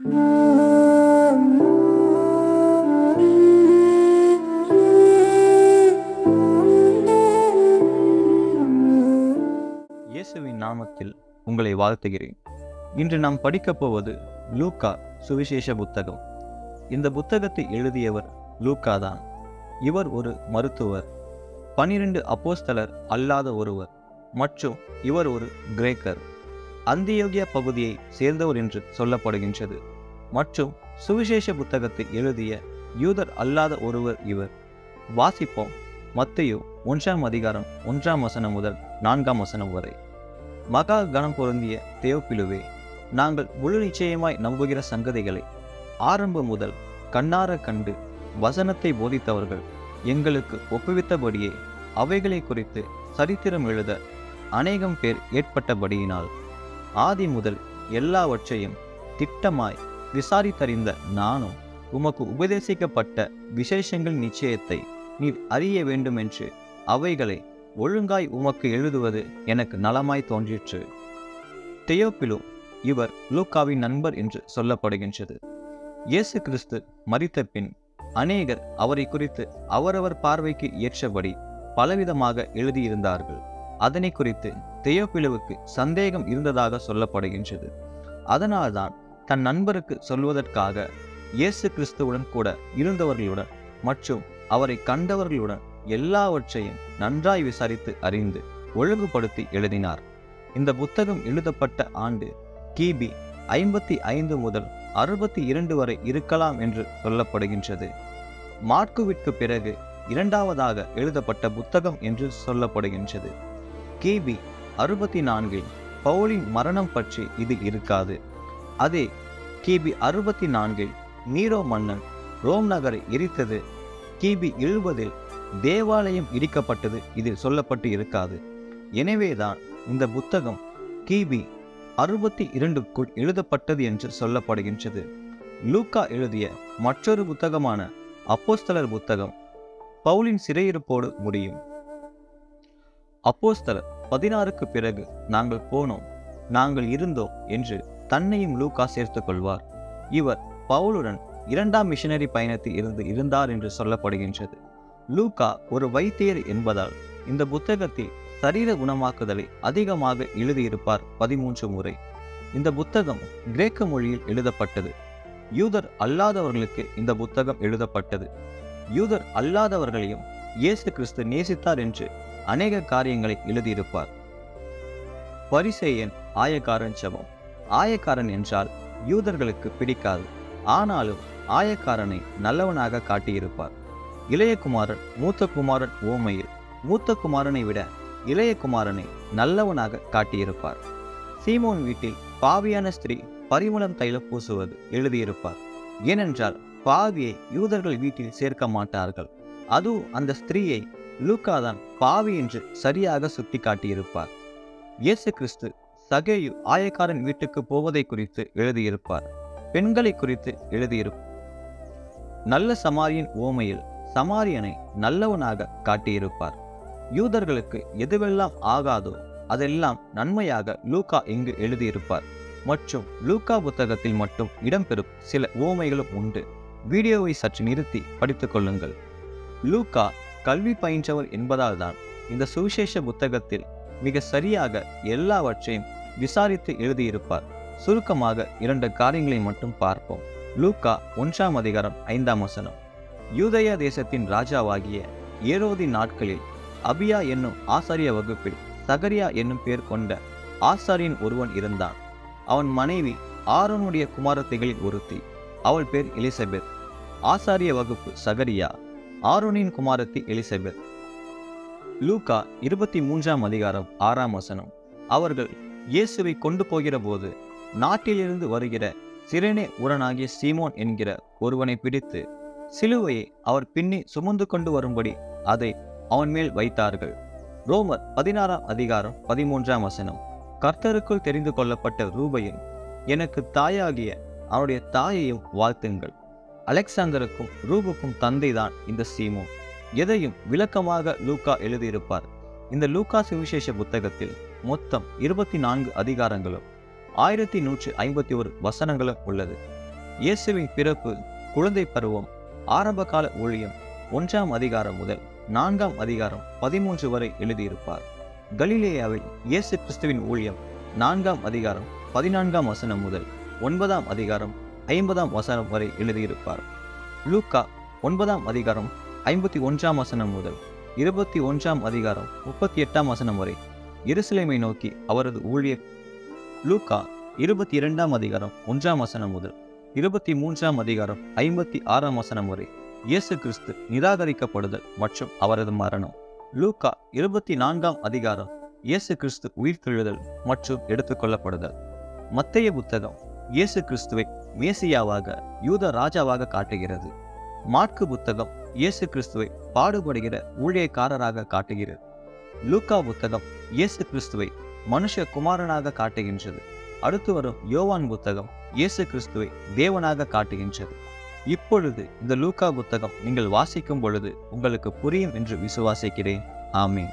இயேசுவின் நாமத்தில் உங்களை வாழ்த்துகிறேன். இன்று நாம் படிக்கப் போவது லூக்கா சுவிசேஷ புத்தகம். இந்த புத்தகத்தை எழுதியவர் லூக்கா தான். இவர் ஒரு மருத்துவர், 12 அப்போஸ்தலர் அல்லாத ஒருவர் மற்றும் இவர் ஒரு கிரேக்கர். அந்தியோகியா பகுதியை சேர்ந்தவர் என்று சொல்லப்படுகின்றது மற்றும் சுவிசேஷ புத்தகத்தை எழுதிய யூதர் அல்லாத ஒருவர் இவர். வாசிப்போம். மத்தேயு 1 அதிகாரம் 1 முதல் 4 வரை. மகா கனம் பொருந்திய தெயோப்பிலுவே, நாங்கள் முழு நிச்சயமாய் நம்புகிற சங்கதிகளை ஆரம்பம் முதல் கண்ணார கண்டு வசனத்தை போதித்தவர்கள் எங்களுக்கு ஒப்புவித்தபடியே அவைகளை குறித்து சரித்திரம் எழுத அநேகம் பேர் ஏற்பட்டபடியினால் ஆதி முதல் எல்லாவற்றையும் திட்டமாய் விசாரித்தறிந்த நானும் உமக்கு உபதேசிக்கப்பட்ட விசேஷங்கள் நிச்சயத்தை நீர் அறிய வேண்டுமென்று அவைகளை ஒழுங்காய் உமக்கு எழுதுவது எனக்கு நலமாய் தோன்றிற்று. தெயோப்பிலு இவர் லூக்காவின் நண்பர் என்று சொல்லப்படுகின்றது. இயேசு கிறிஸ்து மரித்த பின் அநேகர் அவரை குறித்து அவரவர் பார்வைக்கு ஏற்றபடி பலவிதமாக எழுதியிருந்தார்கள். அதனை குறித்து தெயோப்பிலுவுக்கு சந்தேகம் இருந்ததாக சொல்லப்படுகின்றது. அதனால்தான் தன் நண்பருக்கு சொல்வதற்காக இயேசு கிறிஸ்துவுடன் கூட இருந்தவர்களுடன் மற்றும் அவரை கண்டவர்களுடன் எல்லாவற்றையும் நன்றாய் விசாரித்து அறிந்து ஒழுங்குபடுத்தி எழுதினார். இந்த புத்தகம் எழுதப்பட்ட ஆண்டு கிபி 55 முதல் 62 வரை இருக்கலாம் என்று சொல்லப்படுகின்றது. மார்க்குவிற்கு பிறகு இரண்டாவதாக எழுதப்பட்ட புத்தகம் என்று சொல்லப்படுகின்றது. கிபி 64 பவுலின் மரணம் பற்றி இது இருக்காது. அதே கிபி 64 நீரோ மன்னன் ரோம் நகரை எரித்தது, கிபி 70 தேவாலயம் இடிக்கப்பட்டது இதில் சொல்லப்பட்டு இருக்காது. எனவேதான் இந்த புத்தகம் கிபி 62க்குள் எழுதப்பட்டது என்று சொல்லப்படுகின்றது. லூக்கா எழுதிய மற்றொரு புத்தகமான அப்போஸ்தலர் புத்தகம் பவுலின் சிறையிருப்போடு முடியும். அப்போஸ்தலர் 16க்கு பிறகு நாங்கள் போனோம், நாங்கள் இருந்தோம் என்று தன்னையும் லூக்கா சேர்த்துக் கொள்வார். இவர் பவுலுடன் 2ஆம் மிஷனரி பயணத்தில் இருந்தார் என்று சொல்லப்படுகின்றது. லூக்கா ஒரு வைத்தியர் என்பதால் இந்த புத்தகத்தில் சரீர குணமாக்குதலை அதிகமாக எழுதியிருப்பார் 13 முறை. இந்த புத்தகம் கிரேக்க மொழியில் எழுதப்பட்டது. யூதர் அல்லாதவர்களுக்கு இந்த புத்தகம் எழுதப்பட்டது. யூதர் அல்லாதவர்களையும் இயேசு கிறிஸ்து நேசித்தார் என்று அநேக காரியங்களை எழுதியிருப்பார். பரிசேயன் ஆயக்காரன் ஜெபம். ஆயக்காரன் என்றால் யூதர்களுக்கு பிடிக்காது, ஆனாலும் ஆயக்காரனை நல்லவனாக காட்டியிருப்பார். இளைய குமாரன் மூத்த குமாரன் ஓமையில் மூத்த குமாரனை விட இளைய குமாரனை நல்லவனாக காட்டியிருப்பார். சீமோன் வீட்டில் பாவியான ஸ்திரீ பரிமளம் தைலம் பூசுவது எழுதியிருப்பார். ஏனென்றால் பாவியை யூதர்கள் வீட்டில் சேர்க்க மாட்டார்கள். அதுவும் அந்த ஸ்திரீயை லூக்காதான் பாவி என்று சரியாக சுட்டி காட்டியிருப்பார். இயேசு கிறிஸ்து சகேயு ஆயக்காரன் வீட்டுக்கு போவதை குறித்து எழுதியிருப்பார். பெண்களை குறித்து எழுதியிருப்பார். நல்ல சமாரியன் ஓமையில் சமாரியனை நல்லவனாக காட்டியிருப்பார். யூதர்களுக்கு எதுவெல்லாம் ஆகாதோ அதெல்லாம் நன்மையாக லூக்கா இங்கு எழுதியிருப்பார். மற்றும் லூக்கா புத்தகத்தில் மட்டும் இடம்பெறும் சில ஓமைகளும் உண்டு. வீடியோவை சற்று நிறுத்தி படித்துக் கொள்ளுங்கள். லூக்கா கல்வி பயின்றவர் என்பதால் தான் இந்த சுவிசேஷ புத்தகத்தில் மிக சரியாக எல்லாவற்றையும் விசாரித்து எழுதியிருப்பார். சுருக்கமாக 2 காரியங்களை மட்டும் பார்ப்போம். லூக்கா 1 அதிகாரம் 5 யூதேயா தேசத்தின் ராஜாவாகிய ஏரோதின் நாட்களில் அபியா என்னும் ஆசாரிய வகுப்பில் சகரியா என்னும் பேர் கொண்ட ஆசாரியன் ஒருவன் இருந்தான். அவன் மனைவி ஆரோனுடைய குமாரத்திகளில் ஒருத்தி. அவள் பேர் எலிசபெத். ஆசாரிய வகுப்பு சகரியா, ஆரோனின் குமாரத்தி எலிசபெத். லூக்கா 23 அதிகாரம் 6 அவர்கள் இயேசுவை கொண்டு போகிற போது நாட்டிலிருந்து வருகிற சிரேனே ஊரனாகிய சீமோன் என்கிற ஒருவனை பிடித்து சிலுவையை அவர் பின்னே சுமந்து கொண்டு வரும்படி அதை அவன் மேல் வைத்தார்கள். ரோமர் 16 அதிகாரம் 13 கர்த்தருக்குள் தெரிந்து கொள்ளப்பட்ட ரூபையும் எனக்கு தாயாகிய அவருடைய தாயையும் வாழ்த்துங்கள். அலெக்சாந்தருக்கும் ரூபுக்கும் தந்தைதான் இந்த சீமோன். எதையும் விளக்கமாக லூக்கா எழுதியிருப்பார். இந்த லூக்கா சுவிசேஷ புத்தகத்தில் மொத்தம் 24 அதிகாரங்களும் 1151 வசனங்களும் உள்ளது. இயேசுவின் பிறப்பு, குழந்தை பருவம், ஆரம்பகால ஊழியம் 1ஆம் அதிகாரம் முதல் 4ஆம் அதிகாரம் 13 வரை எழுதியிருப்பார். கலிலேயாவில் இயேசு கிறிஸ்துவின் ஊழியம் 4ஆம் அதிகாரம் 14ஆம் வசனம் முதல் 9ஆம் அதிகாரம் 50ஆம் வசனம் வரை எழுதியிருப்பார். லூக்கா 9ஆம் அதிகாரம் 51ஆம் வசனம் முதல் 21ஆம் அதிகாரம் 38ஆம் வசனம் வரை எருசலேமை நோக்கி அவரது ஊழியர். லூக்கா 22ஆம் அதிகாரம் 1ஆம் வசனம் முதல் 23ஆம் அதிகாரம் 56ஆம் வசனம் வரை இயேசு கிறிஸ்து நிராகரிக்கப்படுதல் மற்றும் அவரது மரணம். லூக்கா 24ஆம் அதிகாரம் இயேசு கிறிஸ்து உயிர்த்தெழுதல் மற்றும் எடுத்துக்கொள்ளப்படுதல். மத்தேயு புத்தகம் இயேசு கிறிஸ்துவை மேசியாவாக, யூத ராஜாவாக காட்டுகிறது. மாற்கு புத்தகம் இயேசு கிறிஸ்துவை பாடுபடுகிற ஊழியக்காரராக காட்டுகிறது. லூக்கா புத்தகம் இயேசு கிறிஸ்துவை மனுஷ குமாரனாக காட்டுகின்றது. அடுத்து வரும் யோவான் புத்தகம் இயேசு கிறிஸ்துவை தேவனாக காட்டுகின்றது. இப்பொழுது இந்த லூக்கா புத்தகம் நீங்கள் வாசிக்கும் பொழுது உங்களுக்கு புரியும் என்று விசுவாசிக்கிறேன். ஆமென்.